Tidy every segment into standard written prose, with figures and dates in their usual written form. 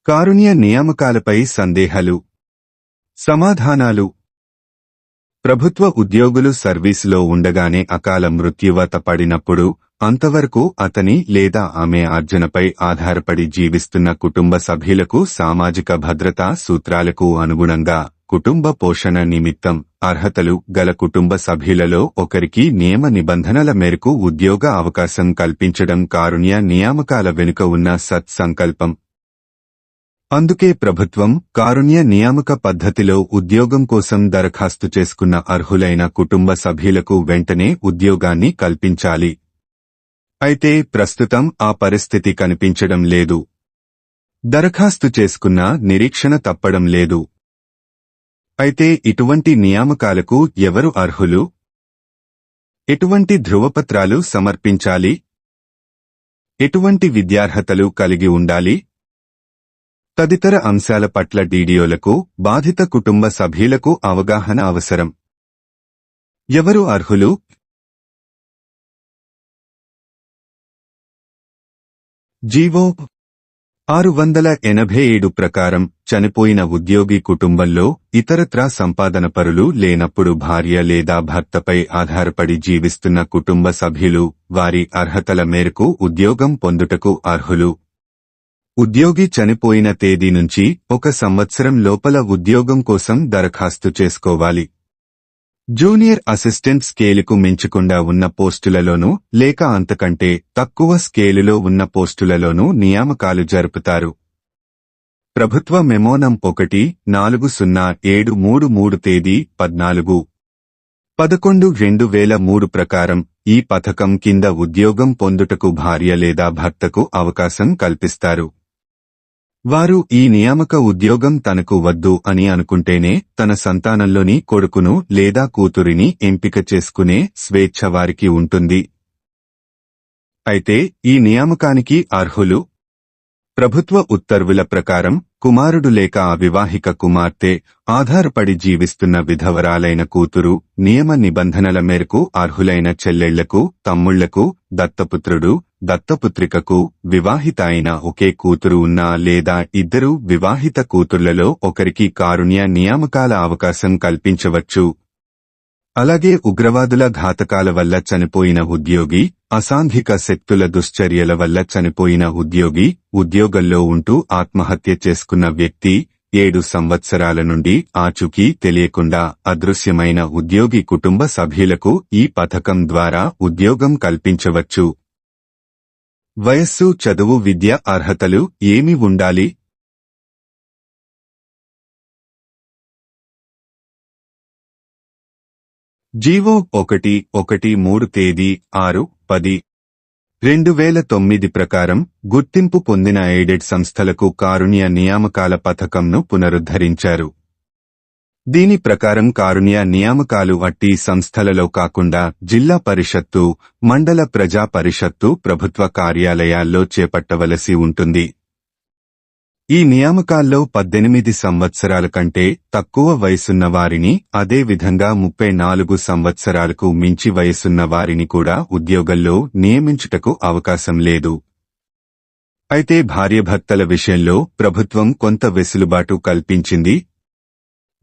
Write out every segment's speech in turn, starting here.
కారుణ్య నియామకాలపై సందేహాలు, సమాధానాలు. ప్రభుత్వ ఉద్యోగులు సర్వీసులో ఉండగానే అకాల మృత్యువాత పడినప్పుడు అంతవరకు అతని లేదా ఆమె ఆర్జనపై ఆధారపడి జీవిస్తున్న కుటుంబ సభ్యులకు సామాజిక భద్రతా సూత్రాలకు అనుగుణంగా కుటుంబ పోషణ నిమిత్తం అర్హతలు గల కుటుంబ సభ్యులలో ఒకరికి నియమ నిబంధనల మేరకు ఉద్యోగ అవకాశం కల్పించడం కారుణ్య నియామకాల వెనుక ఉన్న సత్సంకల్పం. అందుకే ప్రభుత్వం కారుణ్య నియామక పద్ధతిలో ఉద్యోగం కోసం దరఖాస్తు చేసుకున్న అర్హులైన కుటుంబ సభ్యులకు వెంటనే ఉద్యోగాన్ని కల్పించాలి. అయితే ప్రస్తుతం ఆ పరిస్థితి కనిపించడం లేదు. దరఖాస్తు చేసుకున్న నిరీక్షణ తప్పడం లేదు. అయితే ఇటువంటి నియామకాలకు ఎవరు అర్హులు? ఎటువంటి ధృవపత్రాలు సమర్పించాలి? ఎటువంటి విద్యార్హతలు కలిగి ఉండాలి? తదితర అంశాల పట్ల డీడీఓలకు, బాధిత కుటుంబ సభ్యులకు అవగాహన అవసరం. ఎవరు అర్హులు? జీవో 687 ప్రకారం చనిపోయిన ఉద్యోగి కుటుంబంలో ఇతరత్రా సంపాదనపరులు లేనప్పుడు భార్య లేదా భర్తపై ఆధారపడి జీవిస్తున్న కుటుంబ సభ్యులు వారి అర్హతల మేరకు ఉద్యోగం పొందుటకు అర్హులు. ఉద్యోగి చనిపోయిన తేదీ నుంచి 1 సంవత్సరం లోపల ఉద్యోగం కోసం దరఖాస్తు చేసుకోవాలి. జూనియర్ అసిస్టెంట్ స్కేలుకు మించకుండా ఉన్న పోస్టులలోనూ లేక అంతకంటే తక్కువ స్కేలులో ఉన్న పోస్టులలోనూ నియామకాలు జరుపుతారు. ప్రభుత్వ మెమో నం 1-40-733 తేదీ 14/11/2003 ప్రకారం ఈ పథకం కింద ఉద్యోగం పొందుటకు భార్య లేదా భర్తకు అవకాశం కల్పిస్తారు. వారు ఈ నియామక ఉద్యోగం తనకు వద్దు అని అనుకుంటేనే తన సంతానంలోని కొడుకును లేదా కూతురిని ఎంపిక చేసుకునే స్వేచ్ఛ వారికి ఉంటుంది. అయితే ఈ నియామకానికి అర్హులు ప్రభుత్వ ఉత్తర్వుల ప్రకారం కుమారుడు లేక అవివాహిక కుమార్తె, ఆధారపడి జీవిస్తున్న విధవరాలైన కూతురు, నియమ నిబంధనల మేరకు అర్హులైన చెల్లెళ్లకు, తమ్ముళ్లకు, దత్తపుత్రుడు, దత్తపుత్రికకు, వివాహిత అయిన ఒకే కూతురు ఉన్నా లేదా ఇద్దరు వివాహిత కూతుర్లలో ఒకరికి కారుణ్య నియామకాల అవకాశం కల్పించవచ్చు. అలాగే ఉగ్రవాదుల ఘాతకాల వల్ల చనిపోయిన ఉద్యోగి, అసాంఘిక శక్తుల దుశ్చర్యల వల్ల చనిపోయిన ఉద్యోగి, ఉద్యోగంలో ఉంటూ ఆత్మహత్య చేసుకున్న వ్యక్తి, 7 సంవత్సరాల నుండి ఆచూకీ తెలియకుండా అదృశ్యమైన ఉద్యోగి కుటుంబ సభ్యులకు ఈ పథకం ద్వారా ఉద్యోగం కల్పించవచ్చు. వయస్సు, చదువు, విద్య అర్హతలు ఏమి ఉండాలి? జీవో 113 తేదీ 6/10/2009 ప్రకారం గుర్తింపు పొందిన ఎయిడెడ్ సంస్థలకు కారుణ్య నియామకాల పథకంను పునరుద్ధరించారు. దీని ప్రకారం కారుణ్య నియామకాలు అట్టి సంస్థలలో కాకుండా జిల్లా పరిషత్తు, మండల ప్రజా పరిషత్తు ప్రభుత్వ కార్యాలయాల్లో చేపట్టవలసి ఉంటుంది. ఈ నియామకాల్లో 18 సంవత్సరాల కంటే తక్కువ వయసున్న వారిని, అదేవిధంగా 34 సంవత్సరాలకు మించి వయసున్న వారిని కూడా ఉద్యోగంలో నియమించుటకు అవకాశం లేదు. అయితే భార్యాభర్తల విషయంలో ప్రభుత్వం కొంత వెసులుబాటు కల్పించింది.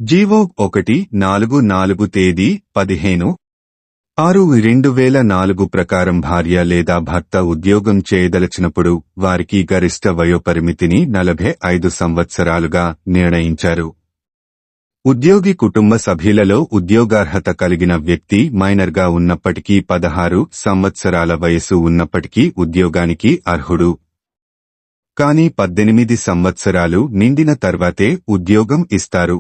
జీవో 144 తేదీ 15/6/2004 ప్రకారం భార్య లేదా భర్త ఉద్యోగం చేయదలచినప్పుడు వారికి గరిష్ట వయోపరిమితిని 45 సంవత్సరాలుగా నిర్ణయించారు. ఉద్యోగి కుటుంబ సభ్యులలో ఉద్యోగార్హత కలిగిన వ్యక్తి మైనర్గా ఉన్నప్పటికీ 16 సంవత్సరాల వయసు ఉన్నప్పటికీ ఉద్యోగానికి అర్హుడు. కానీ 18 సంవత్సరాలు నిండిన తర్వాతే ఉద్యోగం ఇస్తారు.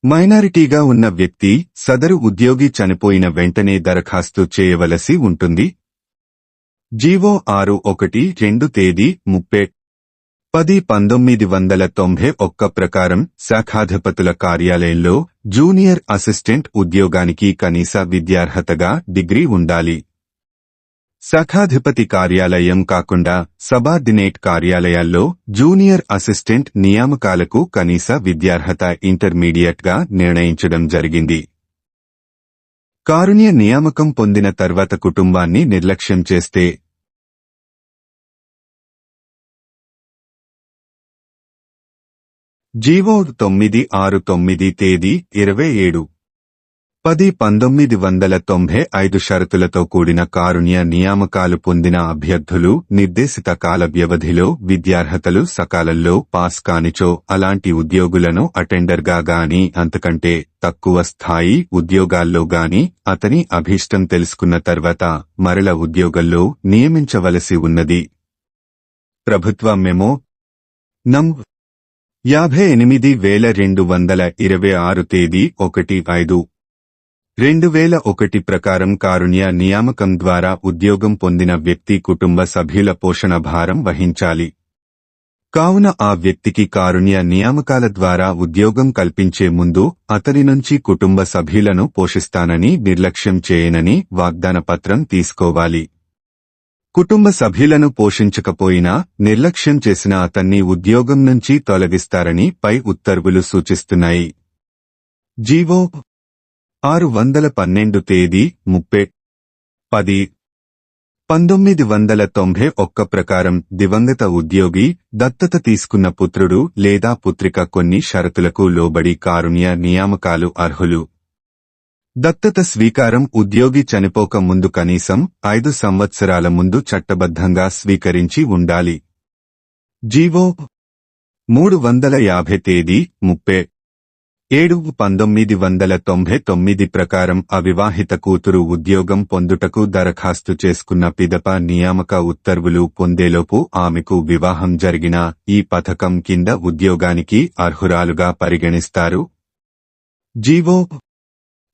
మైనారిటీగా ఉన్న వ్యక్తి సదరు ఉద్యోగి చనిపోయిన వెంటనే దరఖాస్తు చేయవలసి ఉంటుంది. జీవో 612 తేదీ 30/10/1991 ప్రకారం శాఖాధిపతుల కార్యాలయంలో జూనియర్ అసిస్టెంట్ ఉద్యోగానికి కనీస విద్యార్హతగా డిగ్రీ ఉండాలి. శాఖాధిపతి కార్యాలయం కాకుండా సబార్డినేట్ కార్యాలయాల్లో జూనియర్ అసిస్టెంట్ నియామకాలకు కనీస విద్యార్హత ఇంటర్మీడియట్గా నిర్ణయించడం జరిగింది. కారుణ్య నియామకం పొందిన తర్వాత కుటుంబాన్ని నిర్లక్ష్యం చేస్తే జీవో 9/6/9 తేదీ 27/10/1995 షరతులతో కూడిన కారుణ్య నియామకాలు పొందిన అభ్యర్థులు నిర్దేశిత కాల వ్యవధిలో విద్యార్హతలు సకాలంలో పాస్ కానిచో అలాంటి ఉద్యోగులను అటెండర్గా గాని అంతకంటే తక్కువ స్థాయి ఉద్యోగాల్లో గాని అతని అభీష్టం తెలుసుకున్న తర్వాత మరల ఉద్యోగంలో నియమించవలసి ఉన్నది. ప్రభుత్వ మెమో నం. 58,226 తేదీ 1/5/2001 ప్రకారం కారుణ్య నియామకం ద్వారా ఉద్యోగం పొందిన వ్యక్తి కుటుంబ సభ్యుల పోషణ భారం వహించాలి. కావున ఆ వ్యక్తికి కారుణ్య నియామకాల ద్వారా ఉద్యోగం కల్పించే ముందు అతని నుంచి కుటుంబ సభ్యులను పోషిస్తానని నిర్లక్ష్యం చేయనని వాగ్దాన పత్రం తీసుకోవాలి. కుటుంబ సభ్యులను పోషించకపోయినా నిర్లక్ష్యం చేసిన అతన్ని ఉద్యోగం నుంచి తొలగిస్తారని పై ఉత్తర్వులు సూచిస్తున్నాయి. జీవో 612 తేదీ 30/10/1991 ప్రకారం దివంగత ఉద్యోగి దత్తత తీసుకున్న పుత్రుడు లేదా పుత్రిక కొన్ని షరతులకు లోబడి కారుణ్య నియామకాలు అర్హులు. దత్తత స్వీకారం ఉద్యోగి చనిపోక ముందు కనీసం 5 సంవత్సరాల ముందు చట్టబద్ధంగా స్వీకరించి ఉండాలి. జీవో 350 తేదీ 30/7/1999 ప్రకారం అవివాహిత కూతురు ఉద్యోగం పొందుటకు దరఖాస్తు చేసుకున్న పిదప నియామక ఉత్తర్వులు పొందేలోపు ఆమెకు వివాహం జరిగినా ఈ పథకం కింద ఉద్యోగానికి అర్హురాలుగా పరిగణిస్తారు. జీవో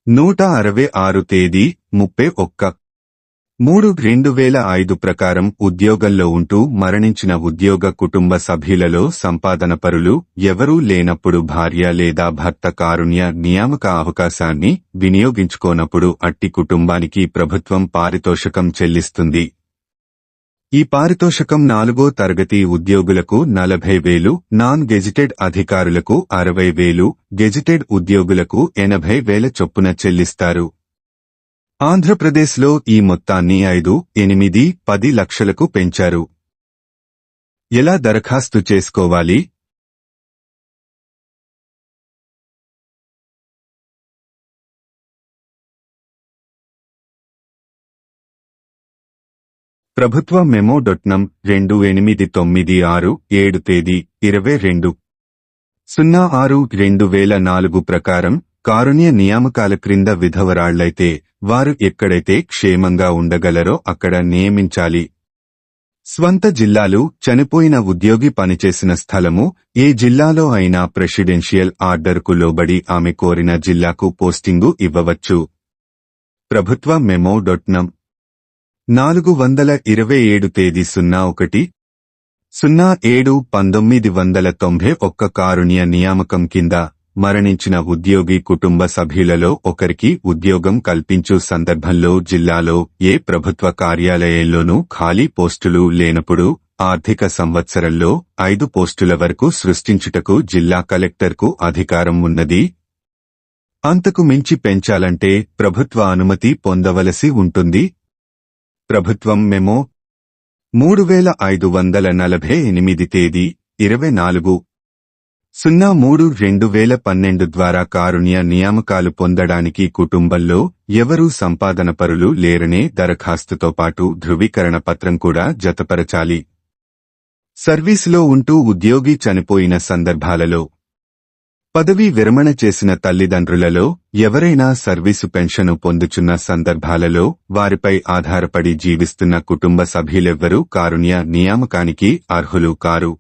166 తేదీ 31/3/2005 ప్రకారం ఉద్యోగంలో ఉంటూ మరణించిన ఉద్యోగ కుటుంబ సభ్యులలో సంపాదనపరులు ఎవరూ లేనప్పుడు భార్య లేదా భర్త కారుణ్య నియామక అవకాశాన్ని వినియోగించుకోనప్పుడు అట్టి కుటుంబానికి ప్రభుత్వం పారితోషికం చెల్లిస్తుంది. ఈ పారితోషికం 4వ తరగతి ఉద్యోగులకు 40,000, నాన్ గెజిటెడ్ అధికారులకు 60,000, గెజిటెడ్ ఉద్యోగులకు 80,000 చొప్పున చెల్లిస్తారు. ఆంధ్రప్రదేశ్లో ఈ మొత్తాన్ని 5, 8, 10 లక్షలకు పెంచారు. ఎలా దరఖాస్తు చేసుకోవాలి? ప్రభుత్వ మెమో నం. 2896/7 తేదీ 22/06/2004 ప్రకారం కారుణ్య నియామకాల క్రింద విధవరాళ్లైతే వారు ఎక్కడైతే క్షేమంగా ఉండగలరో అక్కడ నియమించాలి. స్వంత జిల్లాలు చనిపోయిన ఉద్యోగి పనిచేసిన స్థలము ఏ జిల్లాలో అయినా ప్రెసిడెన్షియల్ ఆర్డర్కు లోబడి ఆమె కోరిన జిల్లాకు పోస్టింగు ఇవ్వవచ్చు. ప్రభుత్వ మెమో నం. 427 తేదీ 01/07/1991 కారుణ్య నియామకం కింద మరణించిన ఉద్యోగి కుటుంబ సభ్యులలో ఒకరికి ఉద్యోగం కల్పించు సందర్భంలో జిల్లాలో ఏ ప్రభుత్వ కార్యాలయంలోనూ ఖాళీ పోస్టులు లేనప్పుడు ఆర్థిక సంవత్సరంలో 5 పోస్టుల వరకు సృష్టించుటకు జిల్లా కలెక్టర్కు అధికారం ఉన్నది. అంతకు మించి పెంచాలంటే ప్రభుత్వ అనుమతి పొందవలసి ఉంటుంది. ప్రభుత్వం మెమో 3548 తేదీ 24/03/2012 ద్వారా కారుణ్య నియామకాలు పొందడానికి కుటుంబంలో ఎవరూ సంపాదనపరులు లేరనే దరఖాస్తుతో పాటు ధృవీకరణ పత్రం కూడా జతపరచాలి. సర్వీసులో ఉంటూ ఉద్యోగి చనిపోయిన సందర్భాలలో, పదవీ విరమణ చేసిన తల్లిదండ్రులలో ఎవరైనా సర్వీసు పెన్షను పొందుచున్న సందర్భాలలో వారిపై ఆధారపడి జీవిస్తున్న కుటుంబ సభ్యులెవ్వరూ కారుణ్య నియామకానికి అర్హులు కారు.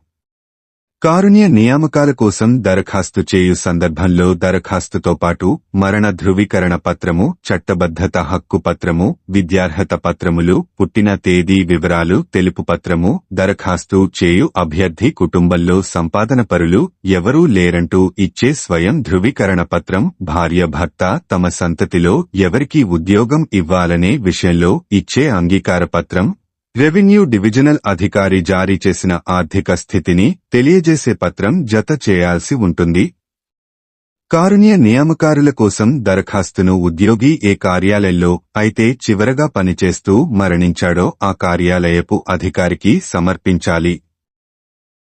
కారుణ్య నియామకాల కోసం దరఖాస్తు చేయు సందర్భంలో దరఖాస్తుతో పాటు మరణ ధృవీకరణ పత్రము, చట్టబద్ధత హక్కు పత్రము, విద్యార్హత పత్రములు, పుట్టిన తేదీ వివరాలు తెలుపు పత్రము, దరఖాస్తు చేయు అభ్యర్థి కుటుంబంలో సంపాదనపరులు ఎవరూ లేరంటూ ఇచ్చే స్వయం ధృవీకరణ పత్రం, భార్య భర్త తమ సంతతిలో ఎవరికి ఉద్యోగం ఇవ్వాలనే విషయంలో ఇచ్చే అంగీకార పత్రం, రెవెన్యూ డివిజనల్ అధికారి జారీ చేసిన ఆర్థిక స్థితిని తెలియజేసే పత్రం జత చేయాల్సి ఉంటుంది. కారుణ్య నియామకారుల కోసం దరఖాస్తును ఉద్యోగి ఏ కార్యాలయంలో అయితే చివరగా పనిచేస్తూ మరణించాడో ఆ కార్యాలయపు అధికారికి సమర్పించాలి.